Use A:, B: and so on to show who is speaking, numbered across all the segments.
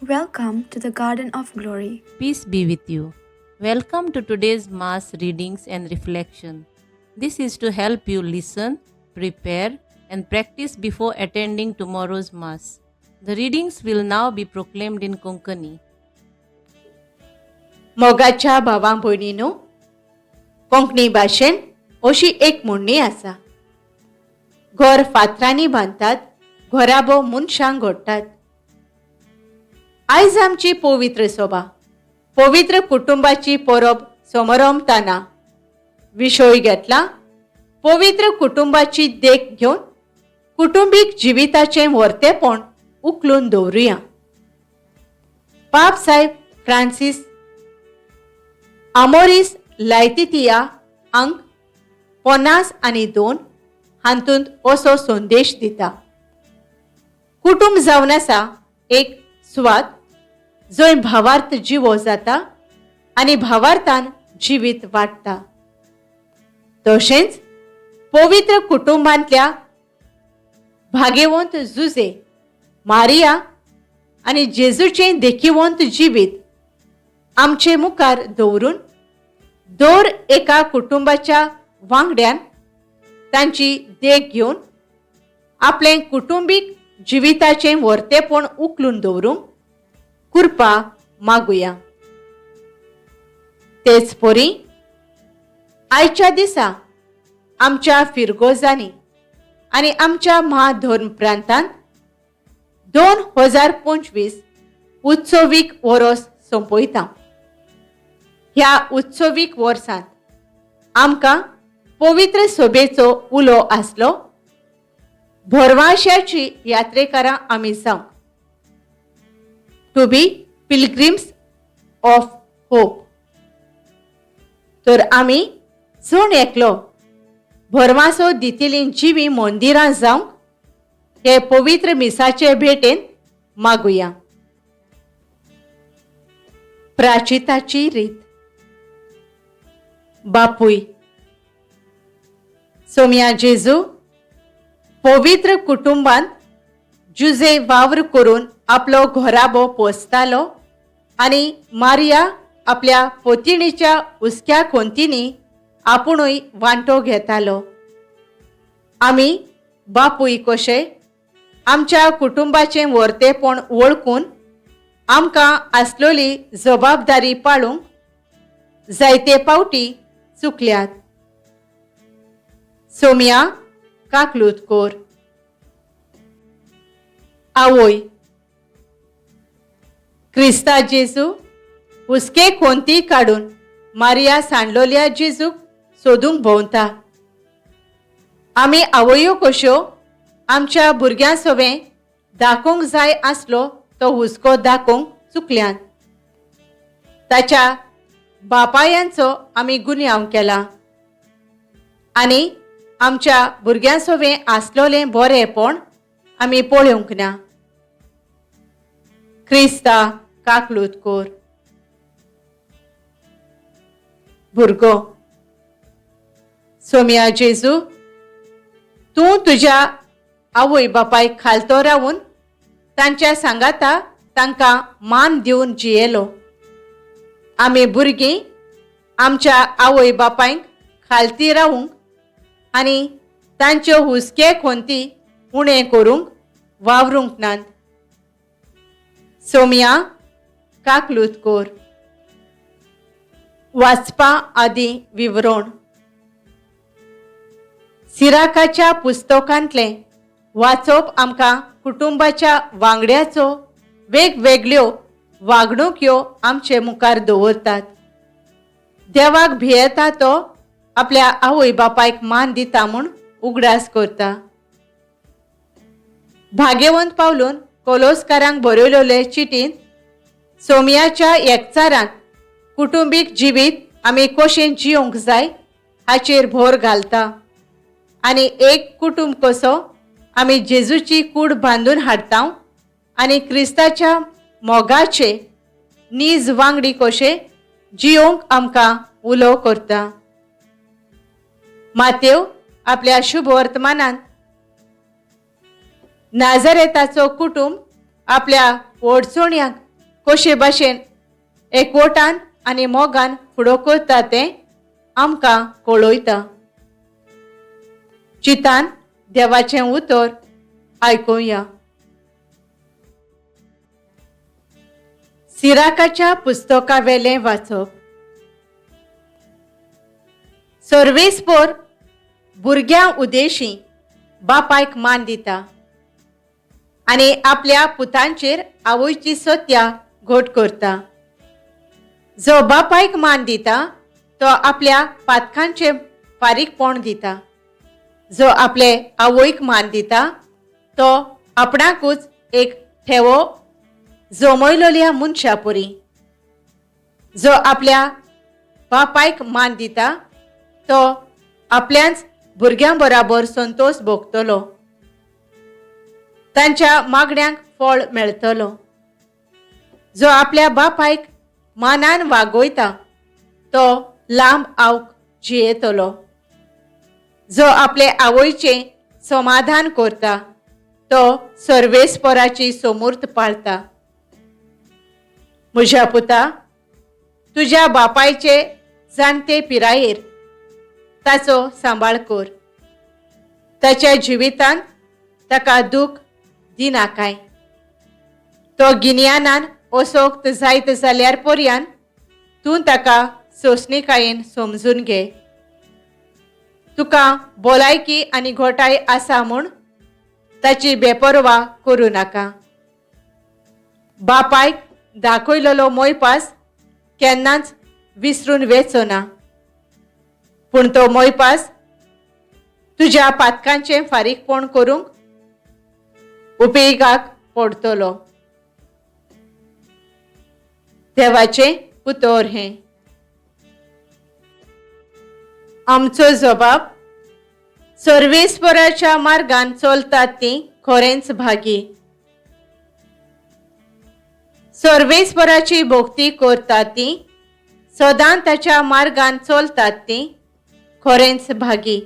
A: Welcome to the Garden of Glory.
B: Peace be with you. Welcome to today's Mass readings and reflection. This is to help you listen, prepare, and practice before attending tomorrow's Mass. The readings will now be proclaimed in Konkani.
C: मोगाच्या भावां भयणीनो, कोंकणी भाशेन अशी एक म्हणणी आसा. घर फातरांनी बांदतात, घराबो मनशांक घडटात. आयज आमची पवित्र सभा, पवित्र कुटुंबाची परब समारंभताना विशय घेतला. पवित्र कुटुंबाची देख घेवन कुटुंबीक जिविताचें वर्तेपण उखलून दवरुया. पाप साहेब फ्रांसीस आमोरीस लायतितिया अंक 52 हातूंत असो संदेश दिता. कुटुंब जावन आसा एक सुवात जंय भावार्थ जिवो जाता आनी भावार्थान जिवीत वाडटा. तशेंच पवित्र कुटुंबांतल्या भाग्यवंत जुजे मारिया आनी जेजूचें देखीवंत जिवीत आमचे मुखार दवरून दर एका कुटुंबाच्या वांगड्यान तांची देख घेवन आपले कुटुंबीक जिविताचें वर्तेपण उखलून दवरूंक कृपा मागुया. तेच परी आयच्या दिसा आमच्या फिरगोजांनी आनी आमच्या महाधर्म प्रांतांत 2025 उत्सवीक वरोस सोंपयता. ह्या उत्सवीक वर्सांत आमकां पवित्र सभेचो उलो आसलो. भरवशाची यात्रेकारां आमी जावंक, to be pilgrims of hope. तर आमी जण एकलो भरवासो दितिलीं जिवी मंदिरां जावंक हे पवित्र मिसाचे भेटेन मागुया. प्राचिताची रीत. बापूय, सोम्या जेजू पवित्र कुटुंबांत जुजे वावर करून आपलो घोराबो पोसतालो आनी मारिया आपल्या पोतिणीच्या उस्क्या खोंतींनी आपुणूय वांटो घेतालो. आमी बापूय कशे आमच्या कुटुंबाचें वर्तेपण वळखून आमकां आसलोली जबाबदारी पाळूंक जायते पावटी चुकल्यात. सोम्या काकलूतकोर. आवय, क्रिस्ता जेजू हुस्के खोंती काडून मारिया सांडलोल्या जेजूक सोदूंक भोंवता. आमी आवयो कश्यो आमच्या भुरग्यां सवें दाखोवंक जाय आसलो तो हुस्को दाखोवंक चुकल्यात. ताच्या बापायांचो आमी गुन्यांव केला आनी आमच्या भुरग्यां सवें आसलोलें बरेंपण आमी पळोवंक ना. क्रिस्ता काकलूतकोर. भुरगो, सोम्या जेजू तूं तुज्या आवय बापायक खालतो रावून तांच्या सांगाता तांकां मान दिवन जियेलो. आमी भुरगीं आमच्या आवय बापायक खालती रावूंक आनी तांच्यो हुस्के खोंती उणें करूंक वावरूंक नात. सोम्या काकलूतकोर. वाचपा आदी विवरण. सिराकाच्या पुस्तकांतलें वाचप आमकां कुटुंबाच्या वांगड्याचो वेगवेगळ्यो वागणुक्यो आमचे मुखार दवरतात. देवाक भियेता तो आपल्या आवय बापायक मान दिता म्हूण उगडास करता. भाग्यवंत पावलून कोलोस्कारांक बरयलोले चिटींत सोम्याच्या एकचारान कुटुंबीक जिवीत आमी कशें जियोंक जाय हाचेर भर घालता आनी एक कुटुंब कसो आमी जेजूची कूड बांदून हाडटा आनी क्रिस्ताच्या मोगाचे नीज वांगडी कशे जियोंक आमकां उलो करता. मातेव आपल्या शुभ वर्तमानांत नाझारेताचो कुटुंब आपल्या ओडचोणयांक कशे भाशेन एकवटान आनी मोगान फुडो करता तें आमकां कळयता. चितान देवाचें उतर आयकुया. सिराकाच्या पुस्तका वेलें वाचप. सर्वेस्पर भुरग्यां उदेशी बापायक मान दिता आनी आपल्या पुतांचेर आवयची सत्या घोट करता. जो बापायक मान दिता तो आपल्या पातकांचे फारीकपण दिता. जो आपले आवयक मान दिता तो आपणाकूच एक ठेवो जमयलोल्या मनशा परी. जो आपल्या बापायक मान दिता तो आपल्याच भुरग्यां बराबर संतोष भोगतलो. तांच्या मागण्यांक फळ मेळटलो. जो आपल्या बापायक मानान वागयता तो लांब आवक जियेतलो. जो आपले आवयचे समाधान करता तो सर्वेस्पराची समूर्त पाळता. म्हज्या पुता, तुज्या बापायचे जाणटे पिरायेर ताचो सांबाळ कर. ताच्या जिवितांत ताका दूख दिनाकाय. तो गिन्यानान असोक्त जायत जाल्यार पर्यान तूं ताका सोंसणिकायेन समजून घे. तुका भलायकी आनी घोटाय आसा म्हूण ताची बेपरवा करूं नाका. बापायक दाखयलेलो मोयपास केन्नाच विसरून वेचो ना. पूण तो मोयपास तुज्या पातकांचें फारीकपण करूंक उपेगाक पडटलो. देवाचें उतर हें. आमचो जबाब. सर्वेस्पराच्या मार्गान चलतात तीं खरेंच भागी. सर्वेस्पराची भोक्ती करतात तीं सदां ताच्या मार्गान चलतात तीं खरेंच भागी.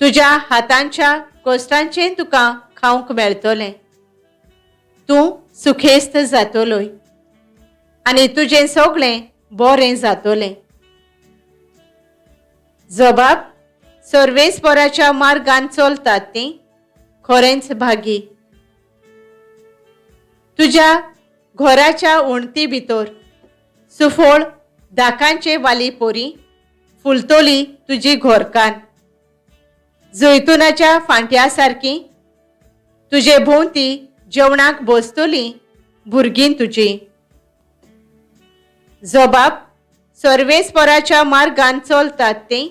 C: तुज्या हातांच्या कश्टांचें तुका खावंक मेळटलें. तूं सुखेस्त जातलोय आनी तुजें सगळें बरें जातलें. जबाब. सर्वेस्पराच्या मार्गान चलतात तीं खरेंच भागी. तुज्या घराच्या उणती भितर सुफोळ दाकांचे वाली पोरी फुलतली तुजी घोरकान. जैतुनाच्या फांट्या सारकी तुजे भोंवती जेवणाक बसतली भुरगीं तुजी. जबाब. सर्वेस्पराच्या मार्गान चलतात तीं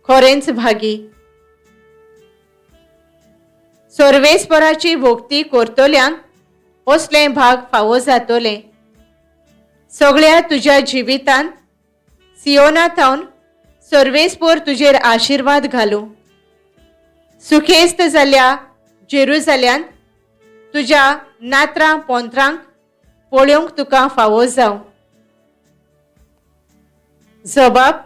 C: खरेंच भागी. सर्वेस्पराची भोक्ती करतल्यांक असले भाग फावो जातले. सगळ्या तुज्या जिवितांत सियोनाथावन सर्वेस्पर तुजेर आशिर्वाद घालूं. सुखेस्त जाल्ल्या जेरुजाल्यांत तुज्या नात्रां पोंत्रांक पळोवंक तुका फावो जावं. जबाब.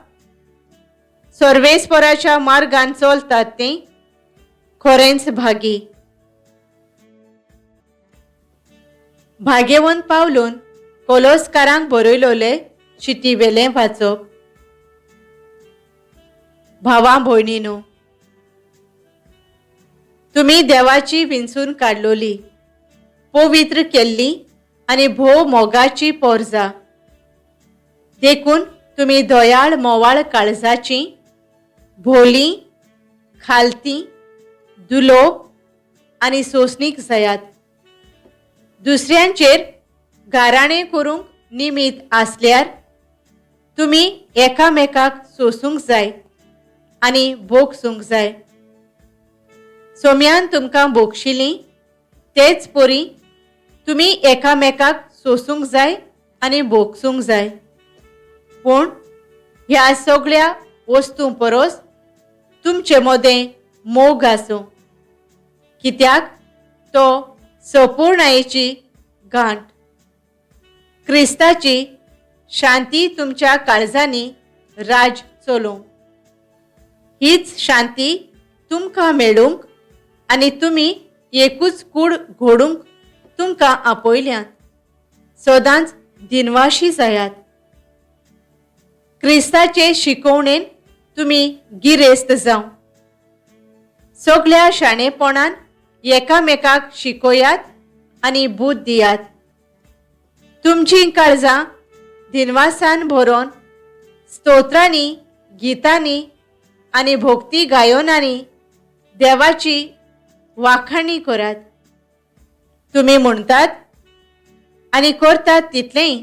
C: सर्वेस्पराच्या मार्गान चलतात तीं खरेंच भागी. भाग्यवंत पावलून कोलोसकारांक बरयलोले चिटी वेलें वाचप. भावां भयणीनो, तुमी देवाची विंचून काडलोली, पवित्र केल्ली आनी भोव मोगाची पोरजां. देखून तुमी दयाळ मोवाळ काळजाची, भोली, खालती, दुलो आनी सोंसणीक जायात. दुसऱ्यांचेर गाराणें करूंक निमीत आसल्यार तुमी एकामेकाक सोसूंक जाय आनी भोगसूंक जाय. सोम्यान तुमकां भोगशिल्लीं तेच परी तुमी एकामेकाक सोसूंक जाय आनी भोगसूंक जाय. पूण ह्या सगळ्या वस्तूं परस तुमचे मदें मोग आसूं, कित्याक तो संपूर्णायेची गांठ. क्रिस्ताची शांती तुमच्या काळजांनी राज चलोवंक. हीच शांती तुमकां मेळूंक आनी तुमी एकूच कूड घडूंक तुमकां आपयल्यात. सदांच दिनवाशी जायात. क्रिस्ताचे शिकवणेन तुमी गिरेस्त जाव. सगळ्या शाणेपणान एकामेकाक शिकोयात आनी बूद दियात. तुमची काळजां दिनवासान भरोवन स्तोत्रांनी, गितांनी आनी भोक्ती गायोनांनी देवाची वाखाणी करात. तुमी म्हणटात आनी करतात तितलेंय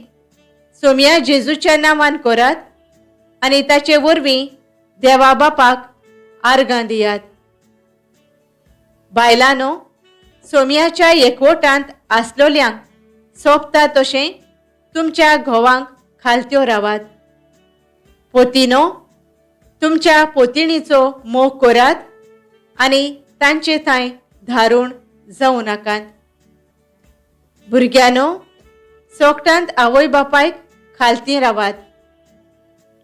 C: सोम्या जेजूच्या नांवान करात आनी ताचे वरवीं देवा बापाक आर्गां दियात. बायलांनो, सोम्याच्या एकवटांत आसलोल्यांक सोंपता तशें तुमच्या घोवांक खालत्यो रावात. पोतिनो, तुमच्या पोतिणीचो मोग करात आनी तांचे थंय धारूण जावं नाकात. भुरग्यानो, सोगटांत आवय बापायक खालती रावात.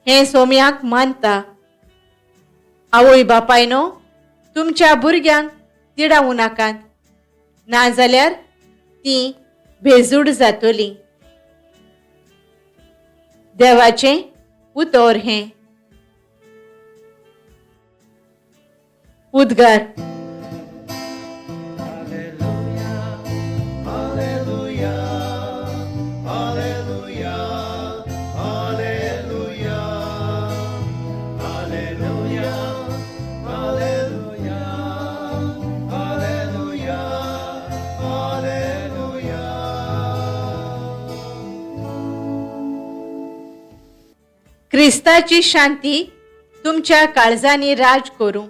C: हें सोम्याक मानता. आवय बापायनो, तुमच्या भुरग्यांक तिडावू नाकात, नाजाल्यार तीं बेजूड जातलीं. देवाचें उतर हें. उद्गार. क्रिस्ताची शांती तुमच्या काळजांनी राज करूं.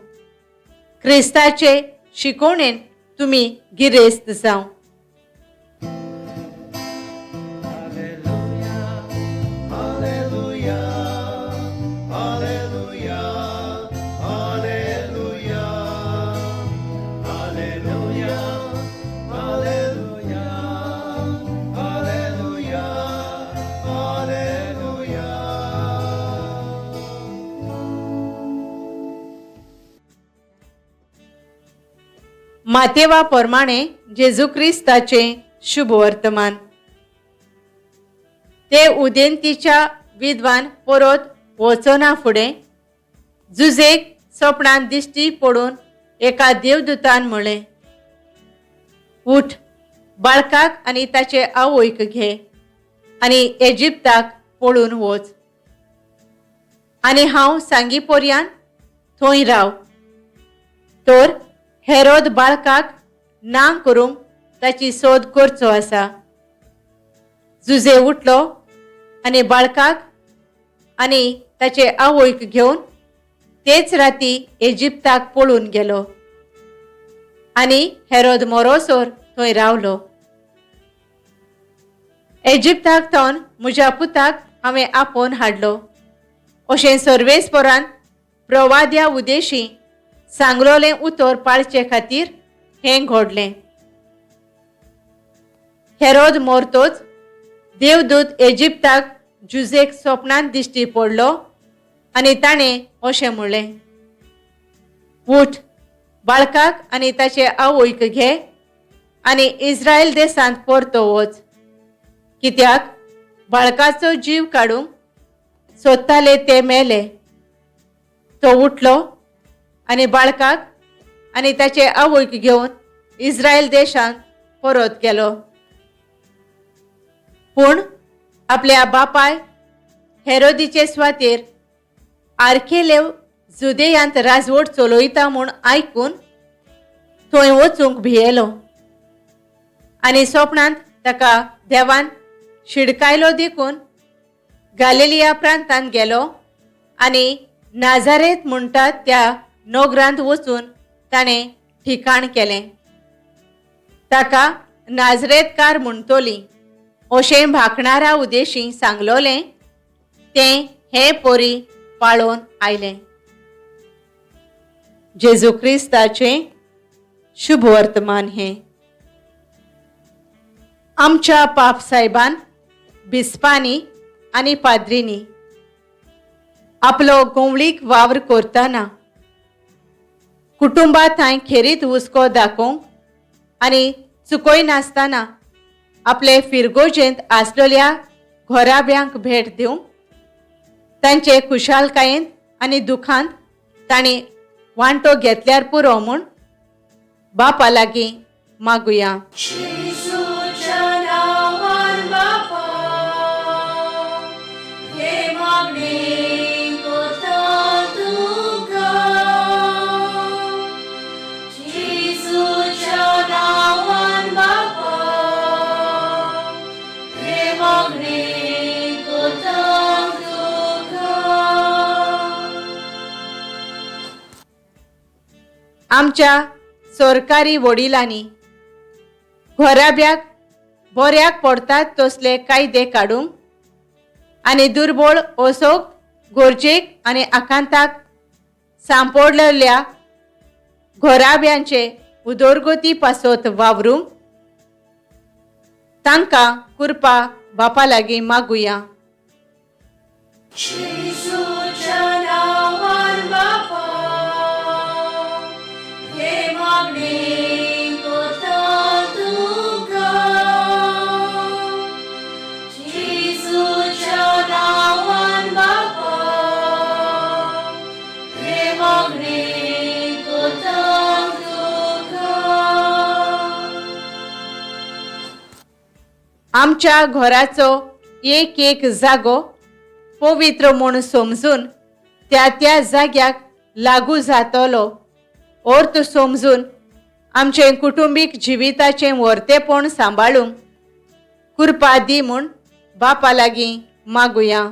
C: क्रिस्ताचे शिकवणेन तुमी गिरेस्त जाव. मातेवा प्रमाणे जेजू क्रिस्ताचे शुभ वर्तमान. ते उदेंतीच्या विद्वान परत वचना फुडें जुजेक सपनांत दिश्टी पडून एका देवदूतान म्हळें, उठ, बाळकाक आनी ताचे आवयक घे आनी इजिप्ताक पळून वच आनी हांव सांगी पर्यान थंय राव. तर हेरोद बाळकाक ना करूंक ताची सोद करचो आसा. जुजे उठलो आनी बाळकाक आनी ताचे आवयक घेवन तेच राती इजिप्ताक पळून गेलो आनी हेरोद मरोसोर थंय रावलो. इजिप्ताक थावन म्हज्या पुताक हांवें आपोवन हाडलो अशें सर्वेस्परान प्रवाद्या उदेशी सांगलोलें उतर पाळचे खातीर हें घडलें. हेरोद मरतोच देवदूत इजिप्ताक जुजेक सपनांत दिश्टी पडलो आनी ताणें अशें म्हणलें, उठ, बाळकाक आनी ताचे आवयक घे आनी इस्रायल देशांत परतो वच, कित्याक बाळकाचो जीव काडूंक सोदताले ते मेले. तो उठलो आनी बाळकाक आनी ताचे आवयक घेवन इस्रायल देशांत परत गेलो. पूण आपल्या बापाय हेरोदीचे स्वातेर आर्खेलेव जुदेयांत राजवट चलयता म्हूण आयकून थंय वचूंक भियेलो आनी सपनांत ताका देवान शिडकायलो देखून गालिलिया प्रांतांत गेलो आनी नाजारेत म्हणटात त्या नोगरांत वचून ताणें ठिकाण केलें. ताका नाजरेतकार म्हणटोली अशें भाकणारा उदेशी सांगलोलें तें हे पोरी पाळोवन आयलें. जेजू क्रिस्ताचें शुभ वर्तमान हें. आमच्या पाप साहेबान बिस्पांनी आनी पाद्रींनी आपलो गोंवळीक वावर करतना कुटुंबांत थंय खेरीत हुस्को दाखोवंक आनी चुकोय नासतना आपले फिरगोजेंत आसलेल्या घोराब्यांक भेट दिवंक तांचे खुशालकायेंत आनी दुखांत तांणी वांटो घेतल्यार पुरो म्हूण बापा लागीं मागुया. आमच्या सरकारी वडिलांनी घोराब्याक बऱ्याक पडटात तसले कायदे काडूंक आनी दुर्बळ ओसोक गरजेक आनी आकांताक सांपडलेल्या घोराब्यांचे उदरगती पासत वावरूंक तांकां कृपा बापा लागीं मागुया. आमच्या घराचो एक एक जागो पवित्र म्हूण समजून त्या त्या जाग्याक लागू जातलो अर्थ समजून आमचे कुटुंबीक जिविताचें वर्तेपण सांबाळूंक कृपा दी म्हूण बापा लागीं मागुया.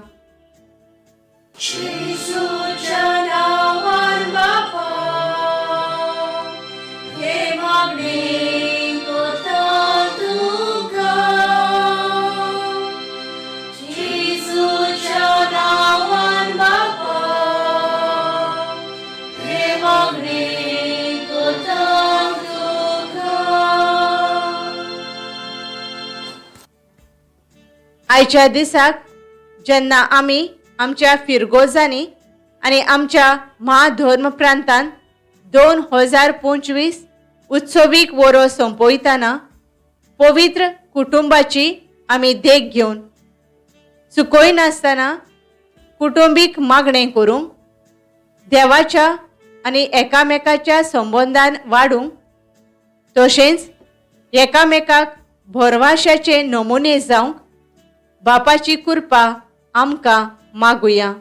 C: आयच्या दिसाक जेन्ना आमी आमच्या फिरगोजांनी आनी आमच्या महाधर्म प्रांतांत 2025 उत्सवीक वरो संपयतना पवित्र कुटुंबाची आमी देख घेवन चुकयनासतना कुटुंबीक मागणें करूंक देवाच्या आनी एकामेकाच्या संबंदान वाडूंक तशेंच एकामेकाक भरवशाचे नमुने जावंक बापाची कृपा आमकां मागुया.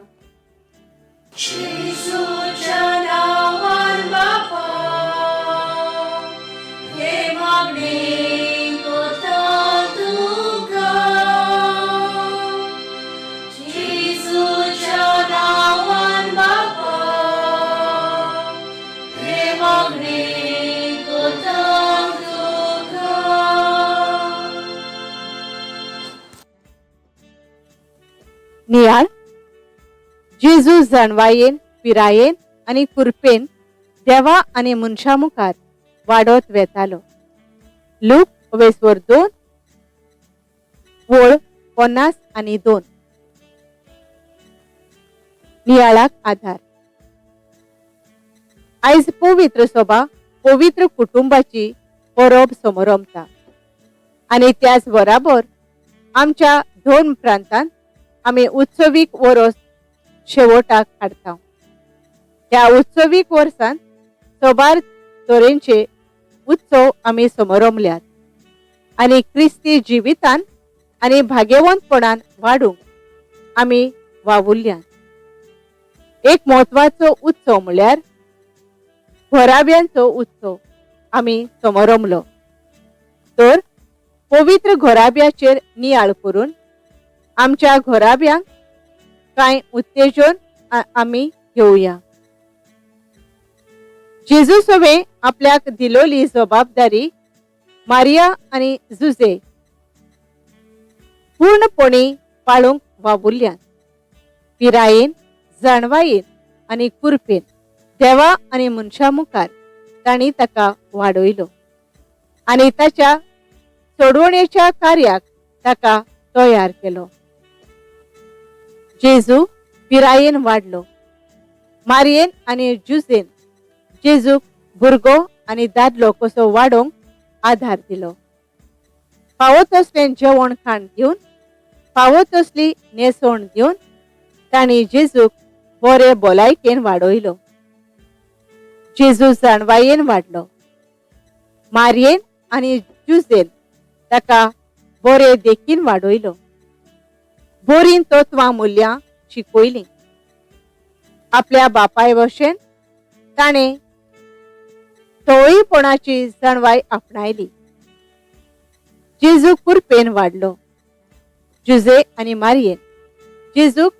C: नियाळ जेजू जाणवायेन पिरायेन आनी कृपेन देवा आनी मनशा मुखार वाडत वेतालो. लूक 22 वळ 50 नियाळाक आधार. आयज पवित्र सभा पवित्र कुटुंबाची परब समारंभता आनी त्याच बराबर आमच्या धर्म प्रांतांत आमी उत्सवीक वरोस शेवटाक हाडटा. ह्या उत्सवीक वर्सांत सोबार तरेचे उत्सव आमी समारंभल्यात आनी क्रिस्ती जिवितान आनी भाग्यवंतपणान वाडूंक आमी वावुरल्यात. एक म्हत्वाचो उत्सव म्हळ्यार घोराब्यांचो उत्सव आमी समारंभलो. तर पवित्र घोराब्याचेर नियाळ करून आमच्या घोराब्यांक कांय उत्तेजन आमी घेवया. जेजू सवे आपल्याक दिलोली जबाबदारी मारिया आनी जुजे पूर्णपणी पाळूंक वावुरल्यात. पिरायेन जाणवायेन आनी कृपेन देवा आनी मनशा मुखार तांणी ताका वाडयलो आनी ताच्या सोडवणेच्या कार्याक ताका तयार केलो. जेजू पिरायेन वाडलो. मारियेन आनी जुजेन जेजूक भुरगो आनी दादलो कसो वाडोवंक आधार दिलो. फावो तसलें जेवण खाण दिवन फावो तसली न्हेसवण दिवन तांणी जेजूक बरे भलायकेन वाडयलो. जेजू जाणवायेन वाडलो. मारयेन आनी जुजेन ताका बरे देखीन वाडयलो. बरीं तत्वां मुल्यां शिकयलीं. आपल्या बापाय भशेन ताणें तवळीपणाची जाणवाय आपणायली. जेजू कुरपेन वाडलो. जुजे आनी मारयेन जेजूक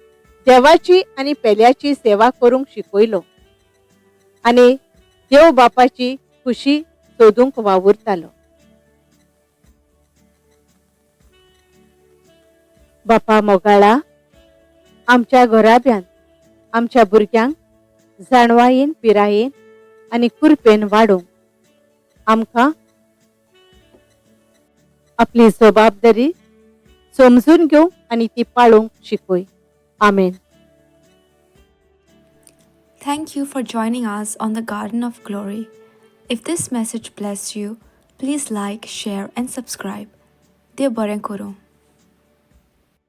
C: देवाची आनी पेल्याची सेवा करूंक शिकयलो आनी देव बापाची खुशी सोदूंक वावुरतालो. बापा मोगाळा, आमच्या घराब्यान आमच्या भुरग्यांक जाणवायेन पिरायेन आनी कुरपेन वाडोवंक आमकां आपली जबाबदारी समजून घेवंक आनी ती पाळूंक शिकय. आमेन.
A: Thank you for joining us on the Garden of Glory. If this message blessed you, please like, share, and subscribe. Dev Baren Koro.